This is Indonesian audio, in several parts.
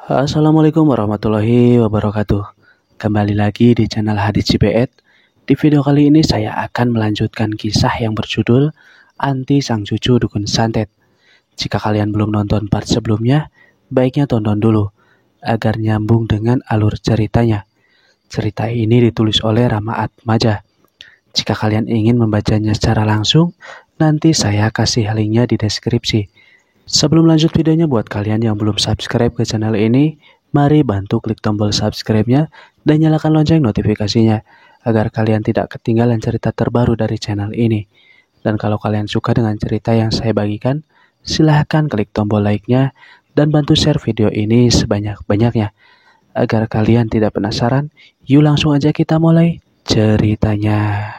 Assalamualaikum warahmatullahi wabarakatuh. Kembali lagi di channel Hadits JPET. Di video kali ini saya akan melanjutkan kisah yang berjudul Anti Sang Cucu Dukun Santet. Jika kalian belum nonton part sebelumnya, baiknya tonton dulu agar nyambung dengan alur ceritanya. Cerita ini ditulis oleh Rama Atmaja. Jika kalian ingin membacanya secara langsung, nanti saya kasih linknya di deskripsi. Sebelum lanjut videonya, buat kalian yang belum subscribe ke channel ini, mari bantu klik tombol subscribe-nya dan nyalakan lonceng notifikasinya agar kalian tidak ketinggalan cerita terbaru dari channel ini. Dan kalau kalian suka dengan cerita yang saya bagikan, silahkan klik tombol like-nya dan bantu share video ini sebanyak-banyaknya. Agar kalian tidak penasaran, yuk langsung aja kita mulai ceritanya.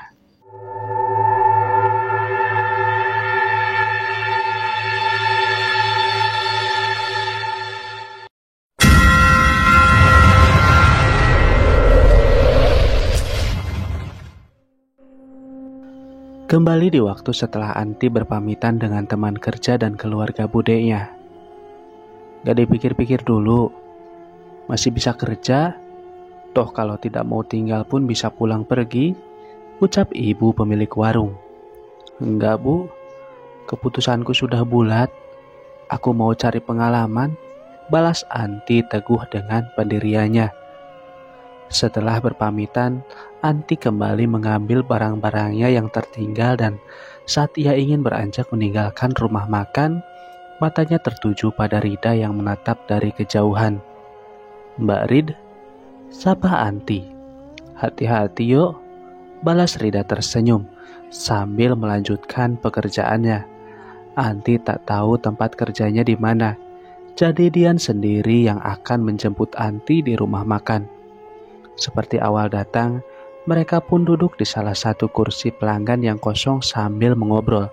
Kembali di waktu setelah Anti berpamitan dengan teman kerja dan keluarga budenya. Gak dipikir-pikir dulu, masih bisa kerja, toh kalau tidak mau tinggal pun bisa pulang pergi, ucap ibu pemilik warung. Enggak bu, keputusanku sudah bulat, aku mau cari pengalaman, balas Anti teguh dengan pendiriannya. Setelah berpamitan, Anti kembali mengambil barang-barangnya yang tertinggal dan saat ia ingin beranjak meninggalkan rumah makan, matanya tertuju pada Rida yang menatap dari kejauhan. Mbak Rid, sapa Anti. Hati-hati yuk, balas Rida tersenyum sambil melanjutkan pekerjaannya. Anti tak tahu tempat kerjanya di mana, jadi Dian sendiri yang akan menjemput Anti di rumah makan. Seperti awal datang, mereka pun duduk di salah satu kursi pelanggan yang kosong sambil mengobrol.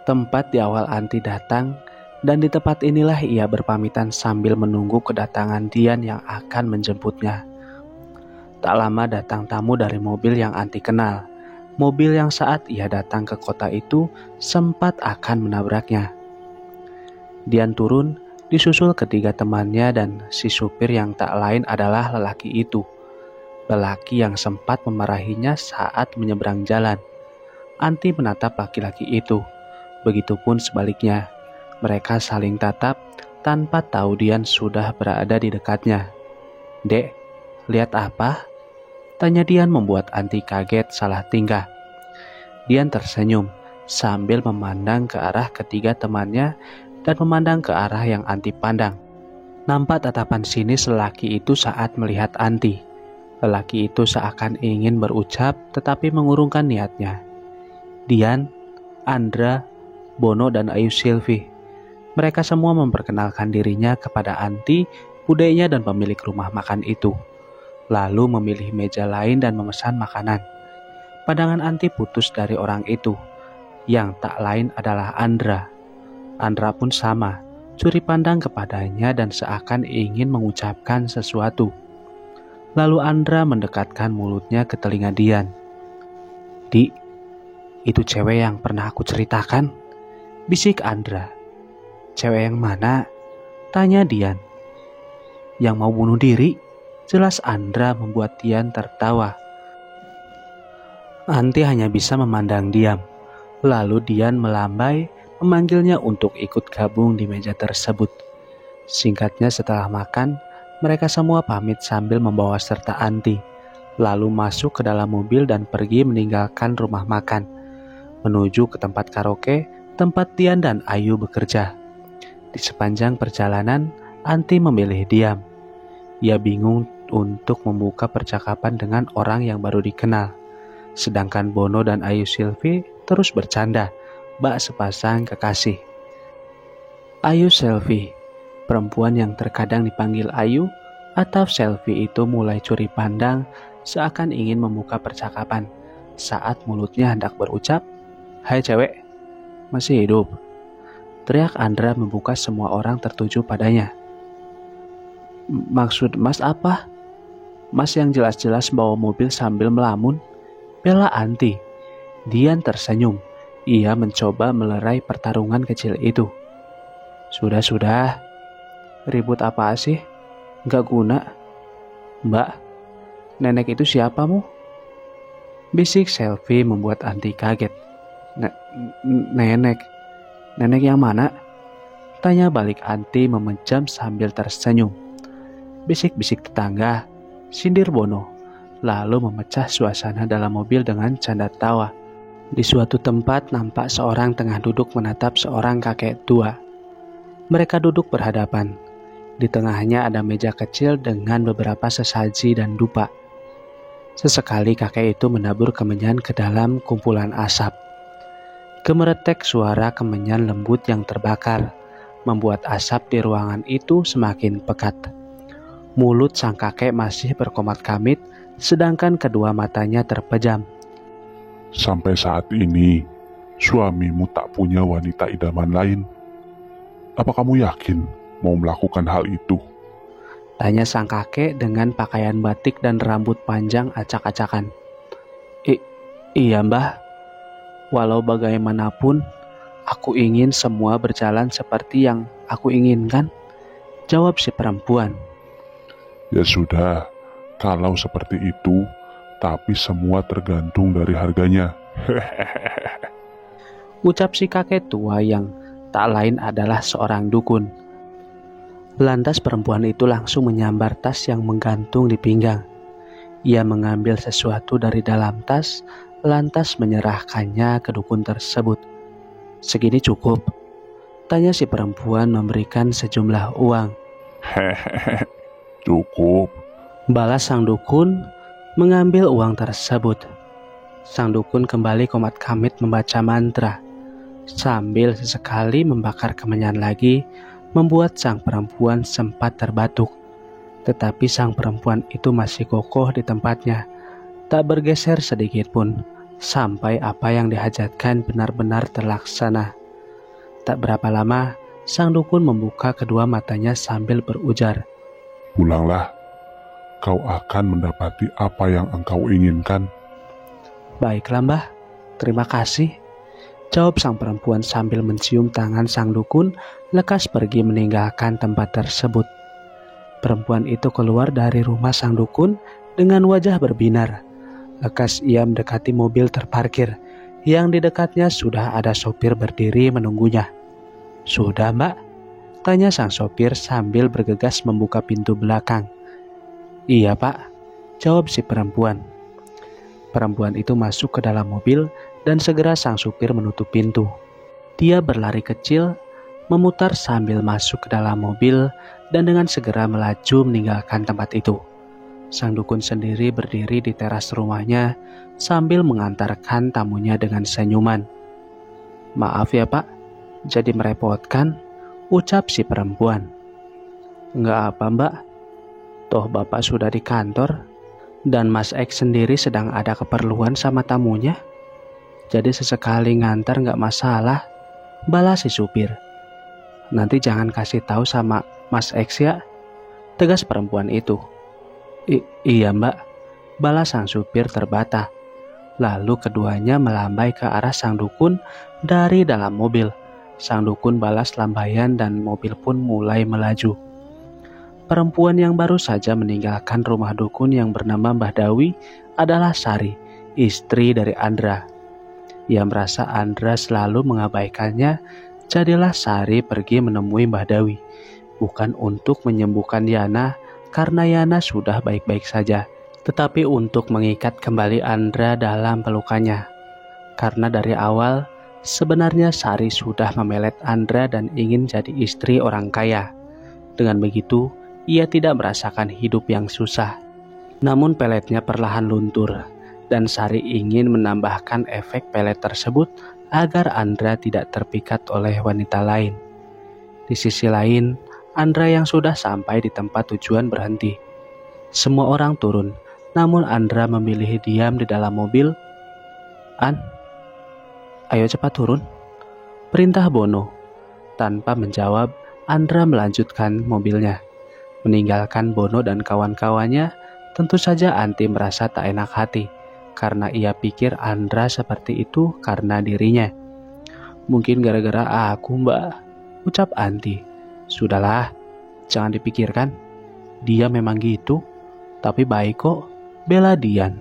Tempat di awal Anti datang, dan di tempat inilah ia berpamitan sambil menunggu kedatangan Dian yang akan menjemputnya. Tak lama datang tamu dari mobil yang Anti kenal. Mobil yang saat ia datang ke kota itu sempat akan menabraknya. Dian turun, disusul ketiga temannya dan si supir yang tak lain adalah lelaki itu. Lelaki yang sempat memarahinya saat menyeberang jalan. Anti menatap laki-laki itu. Begitupun sebaliknya. Mereka saling tatap tanpa tahu Dian sudah berada di dekatnya. Dek, lihat apa? Tanya Dian membuat Anti kaget salah tingkah. Dian tersenyum sambil memandang ke arah ketiga temannya dan memandang ke arah yang Anti pandang. Nampak tatapan sinis lelaki itu saat melihat Anti. Lelaki itu seakan ingin berucap tetapi mengurungkan niatnya. Dian, Andra, Bono dan Ayu Silvi. Mereka semua memperkenalkan dirinya kepada Anti, budenya dan pemilik rumah makan itu. Lalu memilih meja lain dan memesan makanan. Pandangan Anti putus dari orang itu, yang tak lain adalah Andra. Andra pun sama, curi pandang kepadanya dan seakan ingin mengucapkan sesuatu. Lalu Andra mendekatkan mulutnya ke telinga Dian. Di, itu cewek yang pernah aku ceritakan, bisik Andra. Cewek yang mana? Tanya Dian. Yang mau bunuh diri, jelas Andra membuat Dian tertawa. Anti hanya bisa memandang diam. Lalu Dian melambai memanggilnya untuk ikut gabung di meja tersebut. Singkatnya setelah makan, mereka semua pamit sambil membawa serta Anti, lalu masuk ke dalam mobil dan pergi meninggalkan rumah makan, menuju ke tempat karaoke, tempat Dian dan Ayu bekerja. Di sepanjang perjalanan, Anti memilih diam. Ia bingung untuk membuka percakapan dengan orang yang baru dikenal. Sedangkan Bono dan Ayu Silvi terus bercanda, bak sepasang kekasih. Ayu Silvi, perempuan yang terkadang dipanggil Ayu, atau Selvi itu mulai curi pandang seakan ingin membuka percakapan saat mulutnya hendak berucap, "Hai cewek, masih hidup?" Teriak Andra membuka semua orang tertuju padanya. Maksud mas apa? Mas yang jelas-jelas bawa mobil sambil melamun, bela Anti. Dian tersenyum. Ia mencoba melerai pertarungan kecil itu. Sudah. Ribut apa sih? Gak guna. Mbak, nenek itu siapamu? Bisik Selvi membuat Anti kaget. Nenek? Nenek yang mana? Tanya balik Anti memejam sambil tersenyum. Bisik-bisik tetangga, sindir Bono, lalu memecah suasana dalam mobil dengan canda tawa. Di suatu tempat nampak seorang tengah duduk menatap seorang kakek tua. Mereka duduk berhadapan. Di tengahnya ada meja kecil dengan beberapa sesaji dan dupa. Sesekali kakek itu menabur kemenyan ke dalam kumpulan asap. Gemeretek suara kemenyan lembut yang terbakar membuat asap di ruangan itu semakin pekat. Mulut sang kakek masih berkomat-kamit, sedangkan kedua matanya terpejam. Sampai saat ini, suamimu tak punya wanita idaman lain. Apa kamu yakin mau melakukan hal itu? Tanya sang kakek dengan pakaian batik dan rambut panjang acak-acakan. Iya mbah, walau bagaimanapun, aku ingin semua berjalan seperti yang aku inginkan, jawab si perempuan. Ya sudah, kalau seperti itu, tapi semua tergantung dari harganya. Ucap si kakek tua yang tak lain adalah seorang dukun. Lantas perempuan itu langsung menyambar tas yang menggantung di pinggang. Ia mengambil sesuatu dari dalam tas, lantas menyerahkannya ke dukun tersebut. Segini cukup? Tanya si perempuan memberikan sejumlah uang. Hehehe, cukup. Balas sang dukun mengambil uang tersebut. Sang dukun kembali komat-kamit membaca mantra, sambil sesekali membakar kemenyan lagi, membuat sang perempuan sempat terbatuk. Tetapi sang perempuan itu masih kokoh di tempatnya, tak bergeser sedikit pun, sampai apa yang dihajatkan benar-benar terlaksana. Tak berapa lama, sang dukun membuka kedua matanya sambil berujar, Pulanglah, kau akan mendapati apa yang engkau inginkan. Baiklah mbah, terima kasih, jawab sang perempuan sambil mencium tangan sang dukun, lekas pergi meninggalkan tempat tersebut. Perempuan itu keluar dari rumah sang dukun dengan wajah berbinar. Lekas ia mendekati mobil terparkir, yang di dekatnya sudah ada sopir berdiri menunggunya. Sudah mbak? Tanya sang sopir sambil bergegas membuka pintu belakang. Iya pak, jawab si perempuan. Perempuan itu masuk ke dalam mobil dan segera sang supir menutup pintu. Dia berlari kecil, memutar sambil masuk ke dalam mobil dan dengan segera melaju meninggalkan tempat itu. Sang dukun sendiri berdiri di teras rumahnya sambil mengantarkan tamunya dengan senyuman. Maaf ya pak, jadi merepotkan, ucap si perempuan. Enggak apa mbak, toh bapak sudah di kantor. Dan Mas X sendiri sedang ada keperluan sama tamunya. Jadi sesekali ngantar gak masalah, balas si supir. Nanti jangan kasih tahu sama Mas X ya, tegas perempuan itu. Iya mbak, balas sang supir terbata. Lalu keduanya melambai ke arah sang dukun dari dalam mobil. Sang dukun balas lambaian dan mobil pun mulai melaju. Perempuan yang baru saja meninggalkan rumah dukun yang bernama Mbah Dawi adalah Sari, istri dari Andra. Ia merasa Andra selalu mengabaikannya, jadilah Sari pergi menemui Mbah Dawi. Bukan untuk menyembuhkan Yana, karena Yana sudah baik-baik saja, tetapi untuk mengikat kembali Andra dalam pelukannya. Karena dari awal, sebenarnya Sari sudah memelet Andra dan ingin jadi istri orang kaya. Dengan begitu, ia tidak merasakan hidup yang susah. Namun peletnya perlahan luntur, dan Sari ingin menambahkan efek pelet tersebut agar Andra tidak terpikat oleh wanita lain. Di sisi lain, Andra yang sudah sampai di tempat tujuan berhenti. Semua orang turun, namun Andra memilih diam di dalam mobil. An, ayo cepat turun, perintah Bono. Tanpa menjawab, Andra melanjutkan mobilnya. Meninggalkan Bono dan kawan-kawannya, tentu saja Anti merasa tak enak hati, karena ia pikir Andra seperti itu karena dirinya. Mungkin gara-gara aku mbak, ucap Anti. Sudahlah, Jangan dipikirkan, dia memang gitu, tapi baik kok, bela Dian.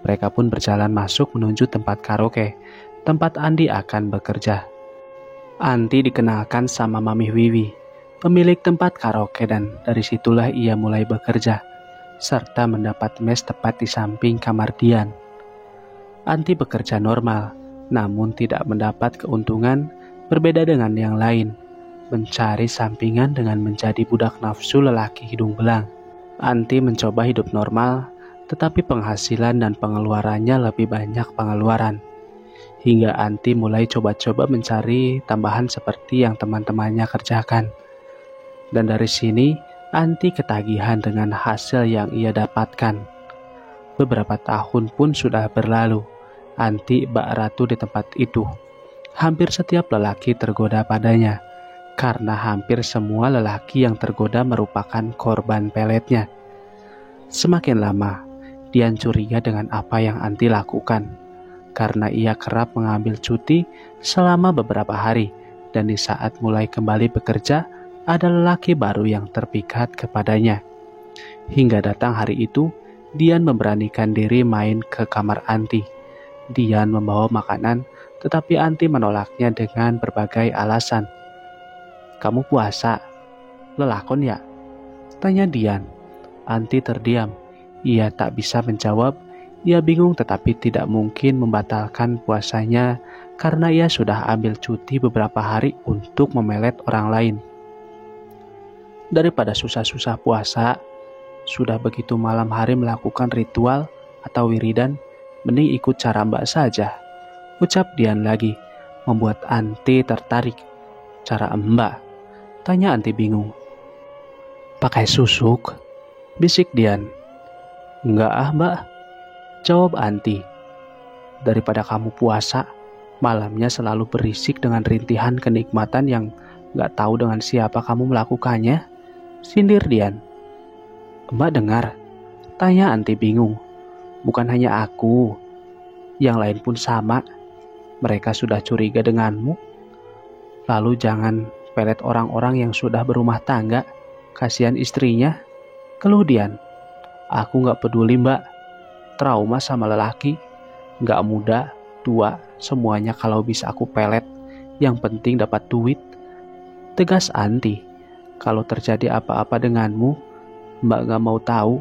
Mereka pun berjalan masuk menuju tempat karaoke, tempat Andi akan bekerja. Andi dikenalkan sama Mami Wiwi, pemilik tempat karaoke, dan dari situlah ia mulai bekerja, serta mendapat mes tepat di samping kamar Dian. Andi bekerja normal, namun tidak mendapat keuntungan berbeda dengan yang lain, mencari sampingan dengan menjadi budak nafsu lelaki hidung belang. Andi mencoba hidup normal, tetapi penghasilan dan pengeluarannya lebih banyak pengeluaran. Hingga Anti mulai coba-coba mencari tambahan seperti yang teman-temannya kerjakan. Dan dari sini, Anti ketagihan dengan hasil yang ia dapatkan. Beberapa tahun pun sudah berlalu, Anti bak ratu di tempat itu. Hampir setiap lelaki tergoda padanya, karena hampir semua lelaki yang tergoda merupakan korban peletnya. Semakin lama, Dian curiga dengan apa yang Anti lakukan, karena ia kerap mengambil cuti selama beberapa hari, dan di saat mulai kembali bekerja, ada lelaki baru yang terpikat kepadanya. Hingga datang hari itu, Dian memberanikan diri main ke kamar Anti. Dian membawa makanan, tetapi Anti menolaknya dengan berbagai alasan. "Kamu puasa? Lelakon ya?" tanya Dian. Anti terdiam. Ia tak bisa menjawab. Ia bingung, tetapi tidak mungkin membatalkan puasanya karena ia sudah ambil cuti beberapa hari untuk memelet orang lain. Daripada susah-susah puasa, sudah begitu malam hari melakukan ritual atau wiridan, mending ikut cara Mbak saja, ucap Dian lagi, membuat Anti tertarik. "Cara Mbak?" tanya Anti bingung. "Pakai susuk," bisik Dian. "Enggak ah Mbak," jawab Anti. "Daripada kamu puasa, malamnya selalu berisik dengan rintihan kenikmatan yang gak tahu dengan siapa kamu melakukannya," sindir Dian. "Mbak dengar?" tanya Anti bingung. "Bukan hanya aku, yang lain pun sama. Mereka sudah curiga denganmu. Lalu jangan pelet orang-orang yang sudah berumah tangga, kasihan istrinya," keluh Dian. "Aku gak peduli Mbak. Trauma sama lelaki, gak muda, tua, semuanya kalau bisa aku pelet. Yang penting dapat duit," tegas Anti. "Kalau terjadi apa-apa denganmu, Mbak gak mau tahu,"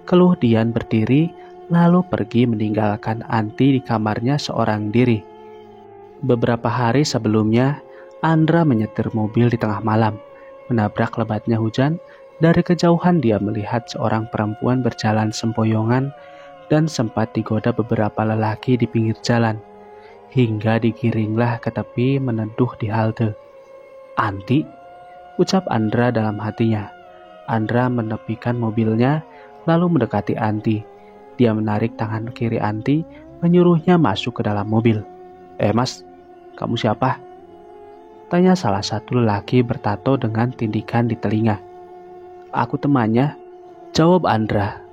keluh Dian berdiri, lalu pergi meninggalkan Anti di kamarnya seorang diri. Beberapa hari sebelumnya, Andra menyetir mobil di tengah malam, menabrak lebatnya hujan. Dari kejauhan dia melihat seorang perempuan berjalan sempoyongan dan sempat digoda beberapa lelaki di pinggir jalan, hingga digiringlah ke tepi meneduh di halte. "Anti," ucap Andra dalam hatinya. Andra menepikan mobilnya, lalu mendekati Anti. Dia menarik tangan kiri Anti, menyuruhnya masuk ke dalam mobil. Mas, kamu siapa?" tanya salah satu lelaki bertato dengan tindikan di telinga. "Aku temannya," jawab Andra.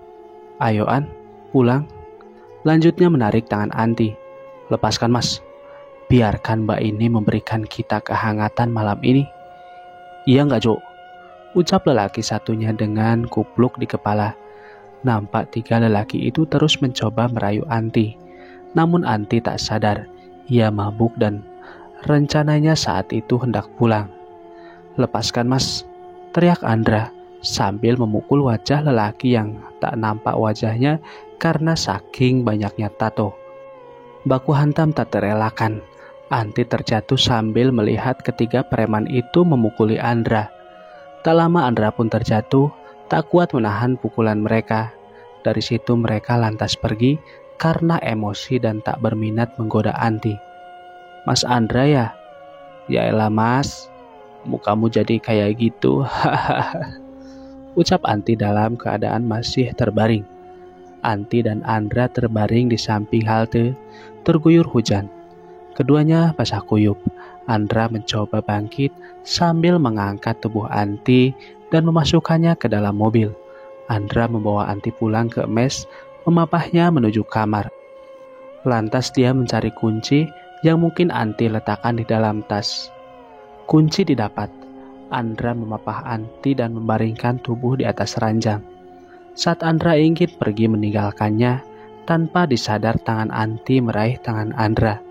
"Ayo An, pulang." Lanjutnya menarik tangan Anti. "Lepaskan Mas, biarkan Mbak ini memberikan kita kehangatan malam ini." "Iya nggak Jo?" ucap lelaki satunya dengan kupluk di kepala. Nampak tiga lelaki itu terus mencoba merayu Anti. Namun Anti tak sadar, ia mabuk dan rencananya saat itu hendak pulang. "Lepaskan Mas," teriak Andra sambil memukul wajah lelaki yang tak nampak wajahnya karena saking banyaknya tato. Baku hantam tak terelakkan. Anti terjatuh sambil melihat ketiga preman itu memukuli Andra. Tak lama Andra pun terjatuh, tak kuat menahan pukulan mereka. Dari situ mereka lantas pergi karena emosi dan tak berminat menggoda Anti. "Mas Andra ya?" "Ya elah Mas, mukamu jadi kayak gitu," ucap Anti dalam keadaan masih terbaring. Anti dan Andra terbaring di samping halte, terguyur hujan. Keduanya basah kuyup. Andra mencoba bangkit sambil mengangkat tubuh Anti dan memasukkannya ke dalam mobil. Andra membawa Anti pulang ke mes, memapahnya menuju kamar. Lantas dia mencari kunci yang mungkin Anti letakkan di dalam tas. Kunci didapat. Andra memapah Anti dan membaringkan tubuh di atas ranjang. Saat Andra ingin pergi meninggalkannya, tanpa disadar tangan Anti meraih tangan Andra.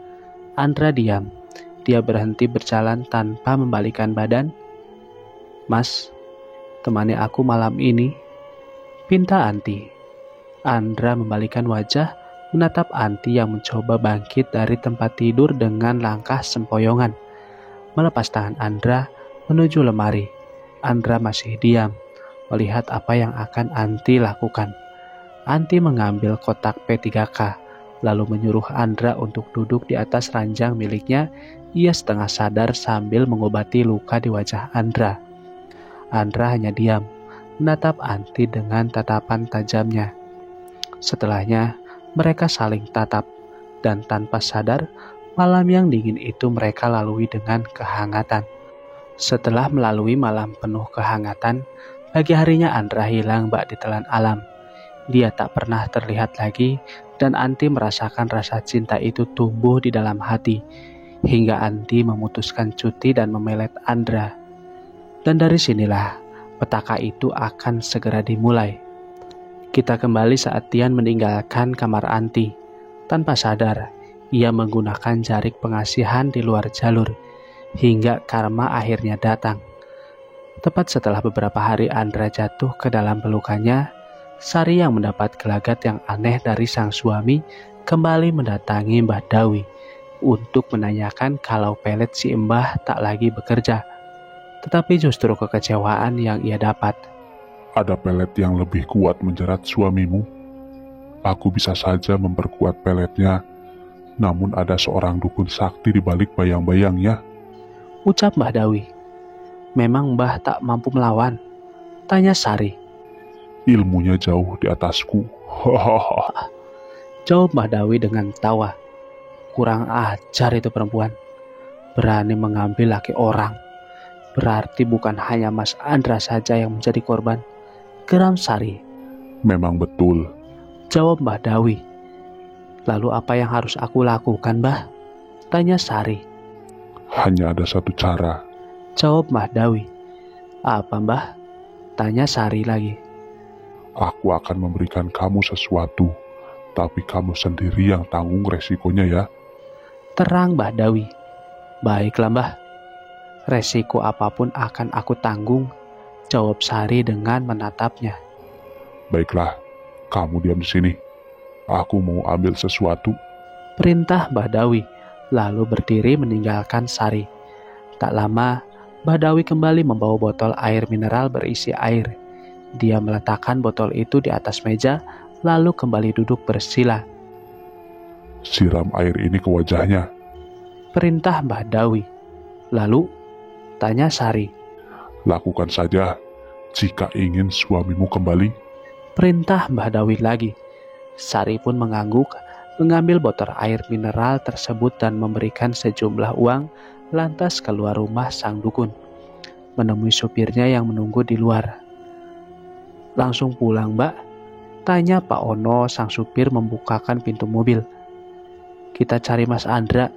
Andra diam. Dia berhenti berjalan tanpa membalikkan badan. "Mas, temani aku malam ini," pinta Anti. Andra membalikkan wajah, menatap Anti yang mencoba bangkit dari tempat tidur dengan langkah sempoyongan. Melepas tangan Andra menuju lemari. Andra masih diam, melihat apa yang akan Anti lakukan. Anti mengambil kotak P3K, lalu menyuruh Andra untuk duduk di atas ranjang miliknya. Ia setengah sadar sambil mengobati luka di wajah Andra. Andra hanya diam, menatap Anti dengan tatapan tajamnya. Setelahnya, mereka saling tatap, dan tanpa sadar, malam yang dingin itu mereka lalui dengan kehangatan. Setelah melalui malam penuh kehangatan, pagi harinya Andra hilang bak ditelan alam. Dia tak pernah terlihat lagi, dan Anti merasakan rasa cinta itu tumbuh di dalam hati, hingga Anti memutuskan cuti dan memelet Andra. Dan dari sinilah, petaka itu akan segera dimulai. Kita kembali saat Tian meninggalkan kamar Anti. Tanpa sadar, ia menggunakan jarik pengasihan di luar jalur, hingga karma akhirnya datang. Tepat setelah beberapa hari Andra jatuh ke dalam pelukannya, Sari yang mendapat gelagat yang aneh dari sang suami kembali mendatangi Mbah Dawi untuk menanyakan kalau pelet si Mbah tak lagi bekerja. Tetapi justru kekecewaan yang ia dapat. Ada pelet yang lebih kuat menjerat suamimu. Aku bisa saja memperkuat peletnya, namun ada seorang dukun sakti di balik bayang-bayangnya, ucap Mbah Dawi. "Memang Mbah tak mampu melawan?" tanya Sari. Ilmunya jauh di atasku. Hahaha. Jawab Mbah Dawi dengan tawa. Kurang ajar itu perempuan. Berani mengambil laki orang. Berarti bukan hanya Mas Andra saja yang menjadi korban, geram Sari. Memang betul, jawab Mbah Dawi. Lalu apa yang harus aku lakukan, Mbah? Tanya Sari. Hanya ada satu cara, jawab Mbah Dawi. Apa, Mbah? Tanya Sari lagi. Aku akan memberikan kamu sesuatu, tapi kamu sendiri yang tanggung resikonya ya. Terang Mbah Dawi. Baiklah, Mbah. Resiko apapun akan aku tanggung, jawab Sari dengan menatapnya. Baiklah, kamu diam di sini. Aku mau ambil sesuatu, perintah Mbah Dawi, lalu berdiri meninggalkan Sari. Tak lama, Mbah Dawi kembali membawa botol air mineral berisi air. Dia meletakkan botol itu di atas meja, lalu kembali duduk bersila. Siram air ini ke wajahnya, perintah Mbah Dawi. Lalu, tanya Sari. Lakukan saja jika ingin suamimu kembali, perintah Mbah Dawi lagi. Sari pun mengangguk, mengambil botol air mineral tersebut dan memberikan sejumlah uang, lantas keluar rumah sang dukun, menemui supirnya yang menunggu di luar. Langsung pulang, Mbak? Tanya Pak Ono, sang supir membukakan pintu mobil. Kita cari Mas Andra.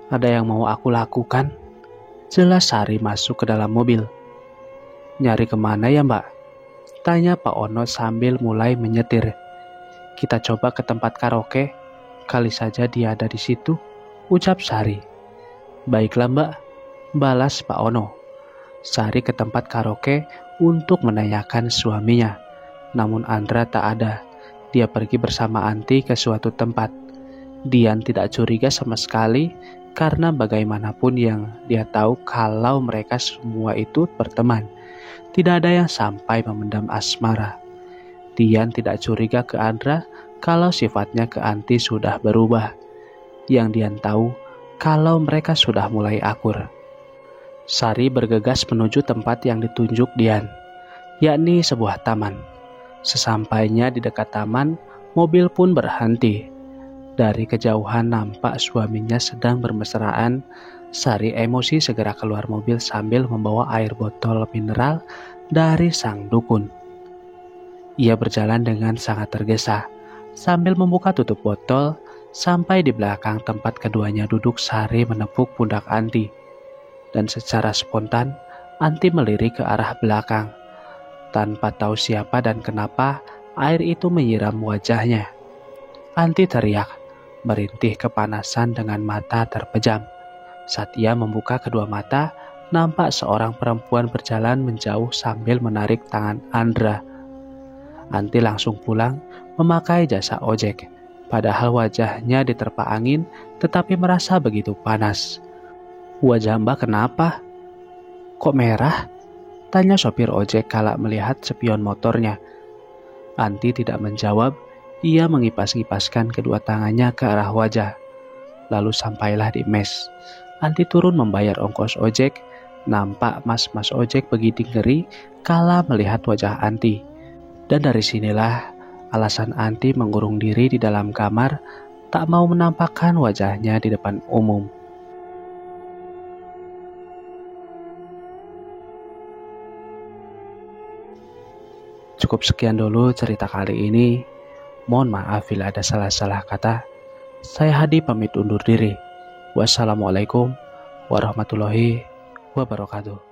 Ada yang mau aku lakukan? Jelas Sari masuk ke dalam mobil. Nyari kemana ya, Mbak? Tanya Pak Ono sambil mulai menyetir. Kita coba ke tempat karaoke, kali saja dia ada di situ, ucap Sari. Baiklah, Mbak, balas Pak Ono. Sari ke tempat karaoke untuk menanyakan suaminya. Namun Andra tak ada. Dia pergi bersama Anti ke suatu tempat. Dian tidak curiga sama sekali karena bagaimanapun yang dia tahu kalau mereka semua itu berteman. Tidak ada yang sampai memendam asmara. Dian tidak curiga ke Andra kalau sifatnya ke Anti sudah berubah. Yang Dian tahu kalau mereka sudah mulai akur. Sari bergegas menuju tempat yang ditunjuk Dian, yakni sebuah taman. Sesampainya di dekat taman, mobil pun berhenti. Dari kejauhan nampak suaminya sedang bermesraan. Sari emosi segera keluar mobil sambil membawa air botol mineral dari sang dukun. Ia berjalan dengan sangat tergesa, sambil membuka tutup botol. Sampai di belakang tempat keduanya duduk, Sari menepuk pundak Anti. Dan secara spontan, Anti melirik ke arah belakang. Tanpa tahu siapa dan kenapa, air itu menyiram wajahnya. Anti teriak, merintih kepanasan dengan mata terpejam. Saat ia membuka kedua mata, nampak seorang perempuan berjalan menjauh sambil menarik tangan Andra. Anti langsung pulang memakai jasa ojek. Padahal wajahnya diterpa angin, tetapi merasa begitu panas. "Wajah Mbak kenapa? Kok merah?" tanya sopir ojek kala melihat spion motornya. Anti tidak menjawab, ia mengipas-ngipaskan kedua tangannya ke arah wajah. Lalu sampailah di mes. Anti turun membayar ongkos ojek. Nampak mas-mas ojek begitu ngeri kala melihat wajah Anti. Dan dari sinilah alasan Anti mengurung diri di dalam kamar, tak mau menampakkan wajahnya di depan umum. Cukup sekian dulu cerita kali ini. Mohon maaf bila ada salah-salah kata. Saya Hadi pamit undur diri. Wassalamualaikum warahmatullahi wabarakatuh.